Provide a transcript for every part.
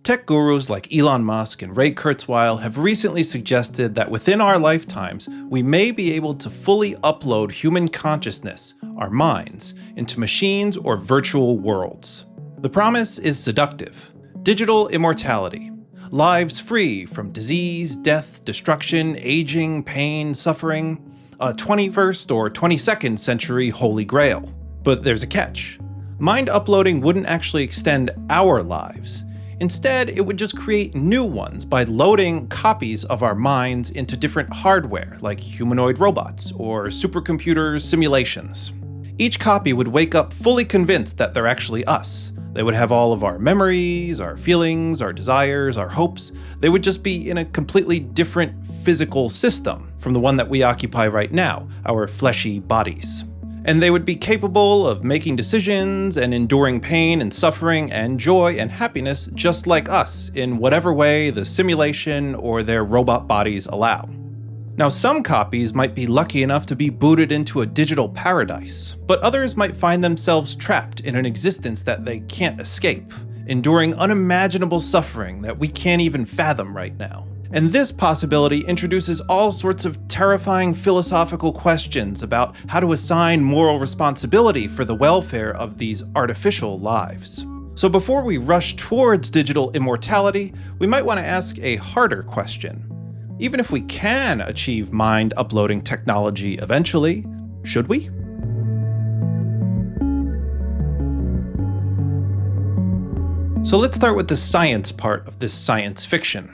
Tech gurus like Elon Musk and Ray Kurzweil have recently suggested that within our lifetimes, we may be able to fully upload human consciousness, our minds, into machines or virtual worlds. The promise is seductive: digital immortality, lives free from disease, death, destruction, aging, pain, suffering, a 21st or 22nd century holy grail. But there's a catch. Mind uploading wouldn't actually extend our lives. Instead, it would just create new ones by loading copies of our minds into different hardware, like humanoid robots or supercomputer simulations. Each copy would wake up fully convinced that they're actually us. They would have all of our memories, our feelings, our desires, our hopes. They would just be in a completely different physical system from the one that we occupy right now, our fleshy bodies. And they would be capable of making decisions and enduring pain and suffering and joy and happiness just like us in whatever way the simulation or their robot bodies allow. Now, some copies might be lucky enough to be booted into a digital paradise, but others might find themselves trapped in an existence that they can't escape, enduring unimaginable suffering that we can't even fathom right now. And this possibility introduces all sorts of terrifying philosophical questions about how to assign moral responsibility for the welfare of these artificial lives. So before we rush towards digital immortality, we might want to ask a harder question. Even if we can achieve mind uploading technology eventually, should we? So let's start with the science part of this science fiction.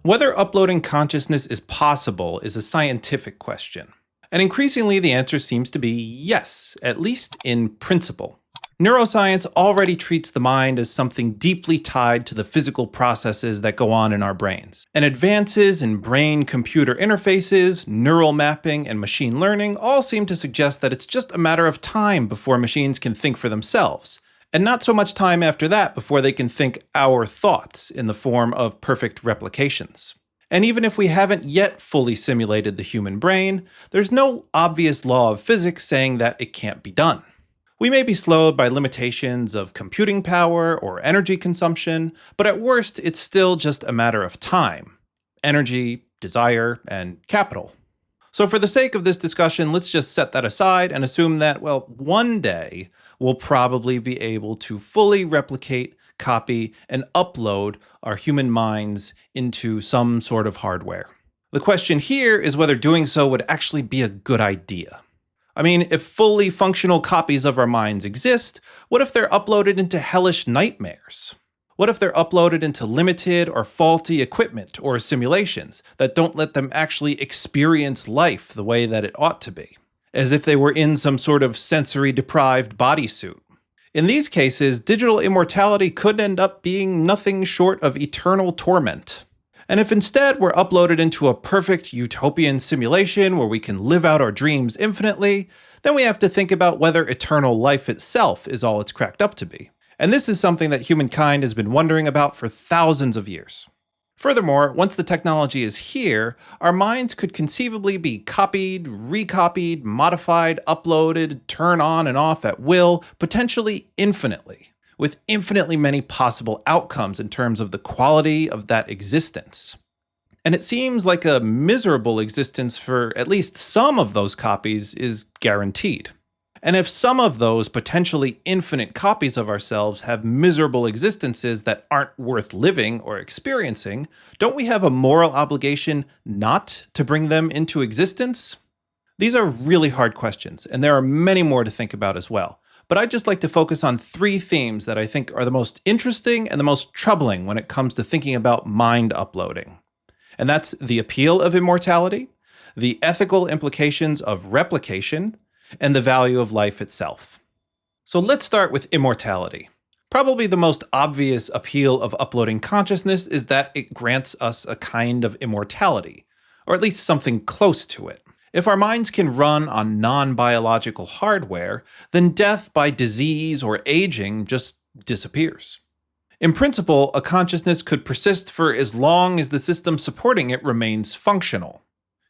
Whether uploading consciousness is possible is a scientific question. And increasingly the answer seems to be yes, at least in principle. Neuroscience already treats the mind as something deeply tied to the physical processes that go on in our brains. And advances in brain-computer interfaces, neural mapping, and machine learning all seem to suggest that it's just a matter of time before machines can think for themselves. And not so much time after that before they can think our thoughts in the form of perfect replications. And even if we haven't yet fully simulated the human brain, there's no obvious law of physics saying that it can't be done. We may be slowed by limitations of computing power or energy consumption, but at worst it's still just a matter of time, energy, desire, and capital. So for the sake of this discussion, let's just set that aside and assume that, well, one day we'll probably be able to fully replicate, copy, and upload our human minds into some sort of hardware. The question here is whether doing so would actually be a good idea. I mean, if fully functional copies of our minds exist, what if they're uploaded into hellish nightmares? What if they're uploaded into limited or faulty equipment or simulations that don't let them actually experience life the way that it ought to be, as if they were in some sort of sensory-deprived bodysuit? In these cases, digital immortality could end up being nothing short of eternal torment. And if instead we're uploaded into a perfect utopian simulation where we can live out our dreams infinitely, then we have to think about whether eternal life itself is all it's cracked up to be. And this is something that humankind has been wondering about for thousands of years. Furthermore, once the technology is here, our minds could conceivably be copied, recopied, modified, uploaded, turned on and off at will, potentially infinitely, with infinitely many possible outcomes in terms of the quality of that existence. And it seems like a miserable existence for at least some of those copies is guaranteed. And if some of those potentially infinite copies of ourselves have miserable existences that aren't worth living or experiencing, don't we have a moral obligation not to bring them into existence? These are really hard questions, and there are many more to think about as well. But I'd just like to focus on three themes that I think are the most interesting and the most troubling when it comes to thinking about mind uploading. And that's the appeal of immortality, the ethical implications of replication, and the value of life itself. So let's start with immortality. Probably the most obvious appeal of uploading consciousness is that it grants us a kind of immortality, or at least something close to it. If our minds can run on non-biological hardware, then death by disease or aging just disappears. In principle, a consciousness could persist for as long as the system supporting it remains functional.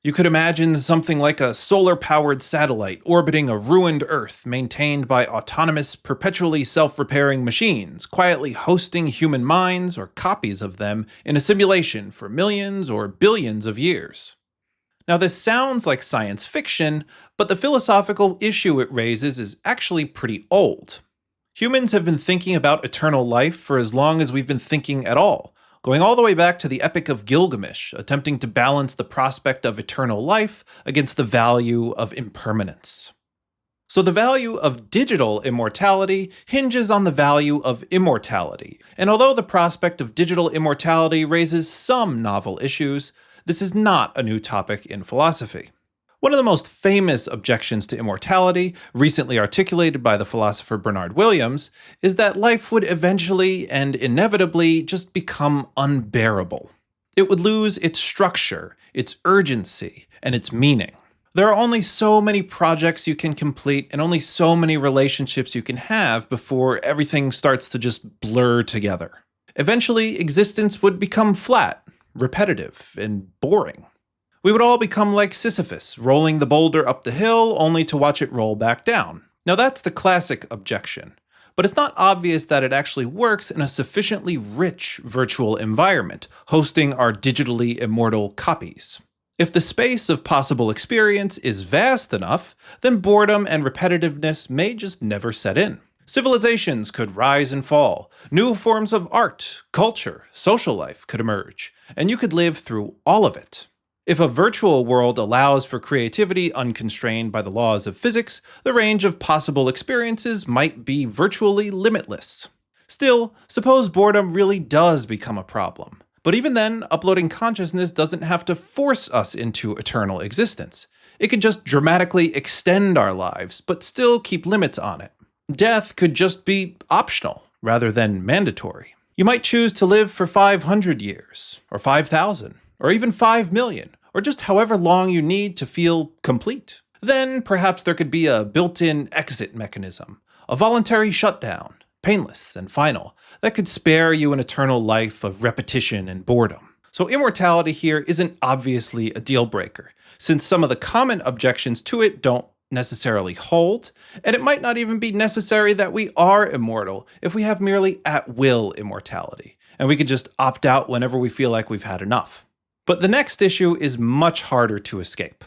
You could imagine something like a solar-powered satellite orbiting a ruined Earth maintained by autonomous, perpetually self-repairing machines, quietly hosting human minds or copies of them in a simulation for millions or billions of years. Now, this sounds like science fiction, but the philosophical issue it raises is actually pretty old. Humans have been thinking about eternal life for as long as we've been thinking at all, going all the way back to the Epic of Gilgamesh, attempting to balance the prospect of eternal life against the value of impermanence. So the value of digital immortality hinges on the value of immortality, and although the prospect of digital immortality raises some novel issues, this is not a new topic in philosophy. One of the most famous objections to immortality, recently articulated by the philosopher Bernard Williams, is that life would eventually and inevitably just become unbearable. It would lose its structure, its urgency, and its meaning. There are only so many projects you can complete and only so many relationships you can have before everything starts to just blur together. Eventually, existence would become flat, repetitive, and boring. We would all become like Sisyphus, rolling the boulder up the hill only to watch it roll back down. Now that's the classic objection, but it's not obvious that it actually works in a sufficiently rich virtual environment, hosting our digitally immortal copies. If the space of possible experience is vast enough, then boredom and repetitiveness may just never set in. Civilizations could rise and fall, new forms of art, culture, social life could emerge, and you could live through all of it. If a virtual world allows for creativity unconstrained by the laws of physics, the range of possible experiences might be virtually limitless. Still, suppose boredom really does become a problem. But even then, uploading consciousness doesn't have to force us into eternal existence. It could just dramatically extend our lives, but still keep limits on it. Death could just be optional, rather than mandatory. You might choose to live for 500 years, or 5,000, or even 5 million, or just however long you need to feel complete. Then perhaps there could be a built-in exit mechanism, a voluntary shutdown, painless and final, that could spare you an eternal life of repetition and boredom. So immortality here isn't obviously a deal breaker, since some of the common objections to it don't necessarily hold, and it might not even be necessary that we are immortal if we have merely at-will immortality, and we could just opt out whenever we feel like we've had enough. But the next issue is much harder to escape.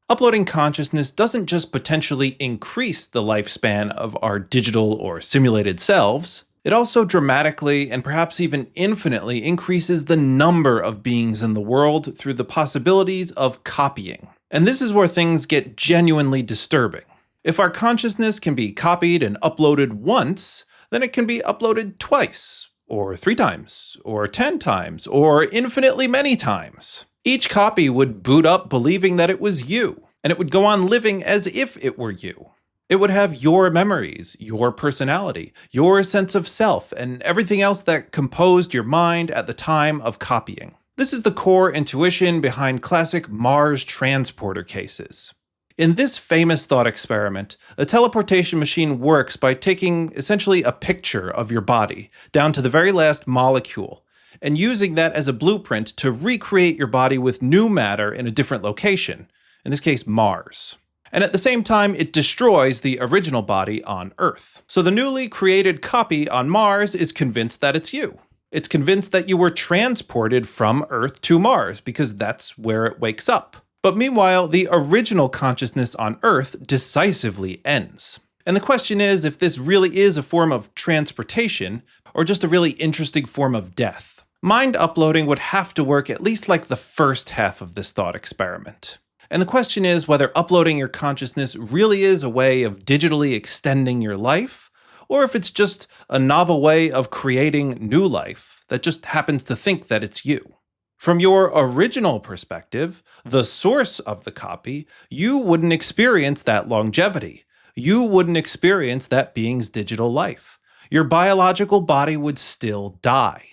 Uploading consciousness doesn't just potentially increase the lifespan of our digital or simulated selves, it also dramatically and perhaps even infinitely increases the number of beings in the world through the possibilities of copying. And this is where things get genuinely disturbing. If our consciousness can be copied and uploaded once, then it can be uploaded twice, or 3 times, or 10 times, or infinitely many times. Each copy would boot up believing that it was you, and it would go on living as if it were you. It would have your memories, your personality, your sense of self, and everything else that composed your mind at the time of copying. This is the core intuition behind classic Mars transporter cases. In this famous thought experiment, a teleportation machine works by taking essentially a picture of your body, down to the very last molecule, and using that as a blueprint to recreate your body with new matter in a different location, in this case Mars. And at the same time, it destroys the original body on Earth. So the newly created copy on Mars is convinced that it's you. It's convinced that you were transported from Earth to Mars because that's where it wakes up. But meanwhile, the original consciousness on Earth decisively ends. And the question is if this really is a form of transportation or just a really interesting form of death. Mind uploading would have to work at least like the first half of this thought experiment. And the question is whether uploading your consciousness really is a way of digitally extending your life, or if it's just a novel way of creating new life that just happens to think that it's you. From your original perspective, the source of the copy, you wouldn't experience that longevity. You wouldn't experience that being's digital life. Your biological body would still die.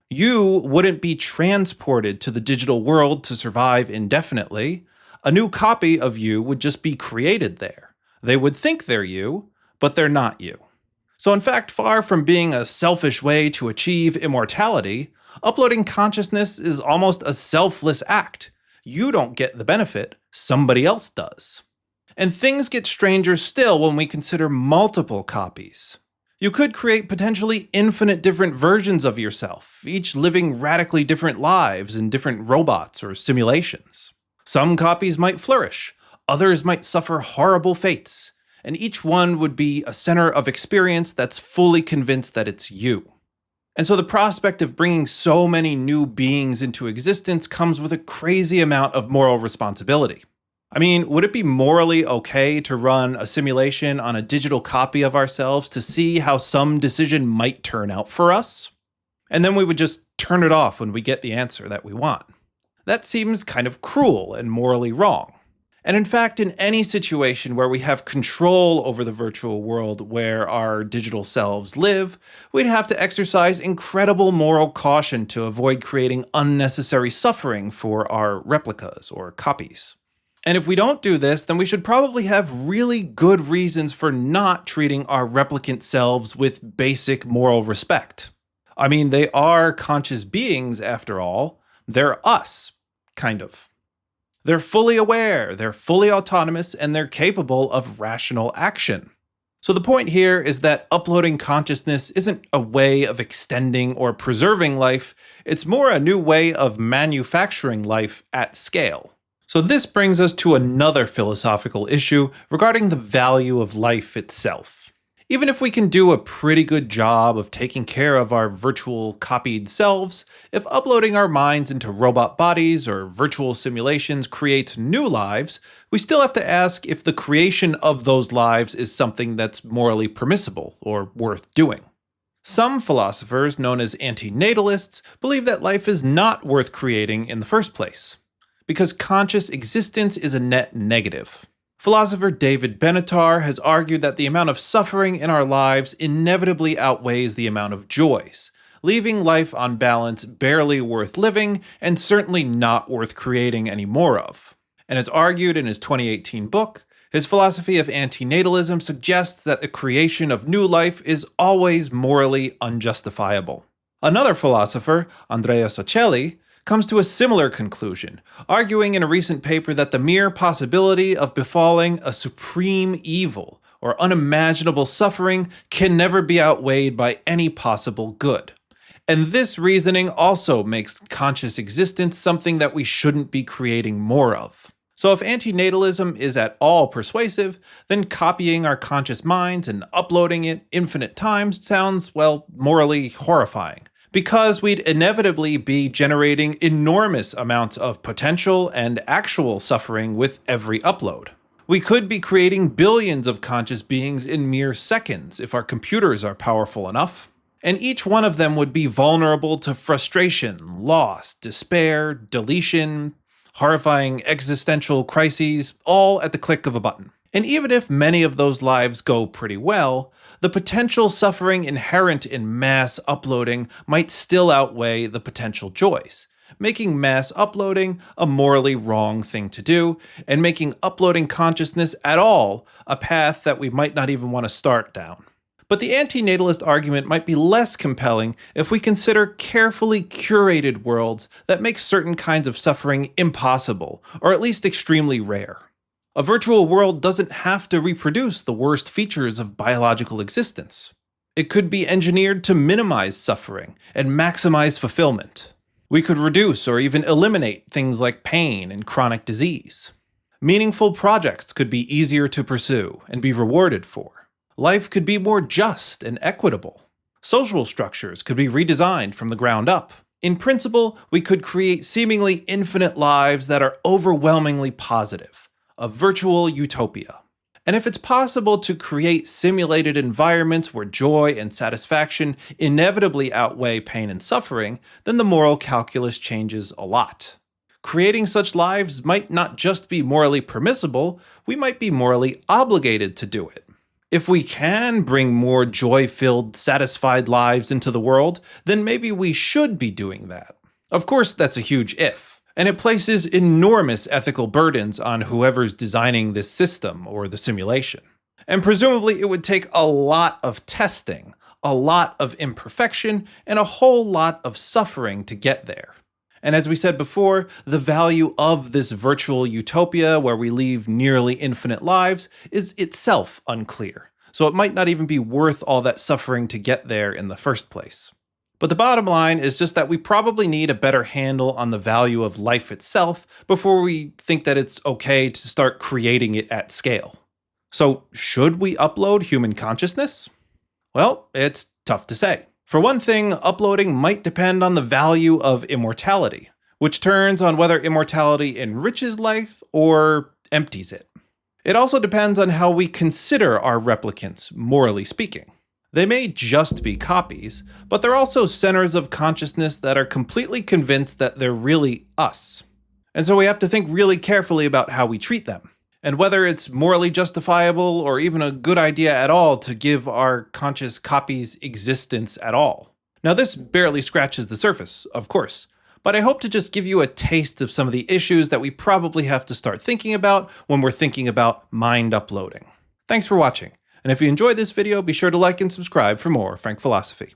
You wouldn't be transported to the digital world to survive indefinitely. A new copy of you would just be created there. They would think they're you, but they're not you. So in fact, far from being a selfish way to achieve immortality, uploading consciousness is almost a selfless act. You don't get the benefit, somebody else does. And things get stranger still when we consider multiple copies. You could create potentially infinite different versions of yourself, each living radically different lives in different robots or simulations. Some copies might flourish, others might suffer horrible fates, and each one would be a center of experience that's fully convinced that it's you. And so the prospect of bringing so many new beings into existence comes with a crazy amount of moral responsibility. I mean, would it be morally okay to run a simulation on a digital copy of ourselves to see how some decision might turn out for us? And then we would just turn it off when we get the answer that we want. That seems kind of cruel and morally wrong. And in fact, in any situation where we have control over the virtual world where our digital selves live, we'd have to exercise incredible moral caution to avoid creating unnecessary suffering for our replicas or copies. And if we don't do this, then we should probably have really good reasons for not treating our replicant selves with basic moral respect. I mean, they are conscious beings after all. They're us, kind of. They're fully aware, they're fully autonomous, and they're capable of rational action. So the point here is that uploading consciousness isn't a way of extending or preserving life, it's more a new way of manufacturing life at scale. So this brings us to another philosophical issue regarding the value of life itself. Even if we can do a pretty good job of taking care of our virtual copied selves, if uploading our minds into robot bodies or virtual simulations creates new lives, we still have to ask if the creation of those lives is something that's morally permissible or worth doing. Some philosophers, known as antinatalists, believe that life is not worth creating in the first place, because conscious existence is a net negative. Philosopher David Benatar has argued that the amount of suffering in our lives inevitably outweighs the amount of joys, leaving life on balance barely worth living and certainly not worth creating any more of. And as argued in his 2018 book, his philosophy of antinatalism suggests that the creation of new life is always morally unjustifiable. Another philosopher, Andrea Socelli, comes to a similar conclusion, arguing in a recent paper that the mere possibility of befalling a supreme evil or unimaginable suffering can never be outweighed by any possible good. And this reasoning also makes conscious existence something that we shouldn't be creating more of. So if antinatalism is at all persuasive, then copying our conscious minds and uploading it infinite times sounds, well, morally horrifying. Because we'd inevitably be generating enormous amounts of potential and actual suffering with every upload. We could be creating billions of conscious beings in mere seconds if our computers are powerful enough. And each one of them would be vulnerable to frustration, loss, despair, deletion, horrifying existential crises, all at the click of a button. And even if many of those lives go pretty well, the potential suffering inherent in mass uploading might still outweigh the potential joys, making mass uploading a morally wrong thing to do, and making uploading consciousness at all a path that we might not even want to start down. But the antinatalist argument might be less compelling if we consider carefully curated worlds that make certain kinds of suffering impossible, or at least extremely rare. A virtual world doesn't have to reproduce the worst features of biological existence. It could be engineered to minimize suffering and maximize fulfillment. We could reduce or even eliminate things like pain and chronic disease. Meaningful projects could be easier to pursue and be rewarded for. Life could be more just and equitable. Social structures could be redesigned from the ground up. In principle, we could create seemingly infinite lives that are overwhelmingly positive. A virtual utopia. And if it's possible to create simulated environments where joy and satisfaction inevitably outweigh pain and suffering, then the moral calculus changes a lot. Creating such lives might not just be morally permissible, we might be morally obligated to do it. If we can bring more joy-filled, satisfied lives into the world, then maybe we should be doing that. Of course, that's a huge if. And it places enormous ethical burdens on whoever's designing this system or the simulation. And presumably it would take a lot of testing, a lot of imperfection, and a whole lot of suffering to get there. And as we said before, the value of this virtual utopia where we lead nearly infinite lives is itself unclear. So it might not even be worth all that suffering to get there in the first place. But the bottom line is just that we probably need a better handle on the value of life itself before we think that it's okay to start creating it at scale. So, should we upload human consciousness? Well, it's tough to say. For one thing, uploading might depend on the value of immortality, which turns on whether immortality enriches life or empties it. It also depends on how we consider our replicants, morally speaking. They may just be copies, but they're also centers of consciousness that are completely convinced that they're really us. And so we have to think really carefully about how we treat them, and whether it's morally justifiable or even a good idea at all to give our conscious copies existence at all. Now, this barely scratches the surface, of course, but I hope to just give you a taste of some of the issues that we probably have to start thinking about when we're thinking about mind uploading. Thanks for watching. And if you enjoyed this video, be sure to like and subscribe for more Frank Philosophy.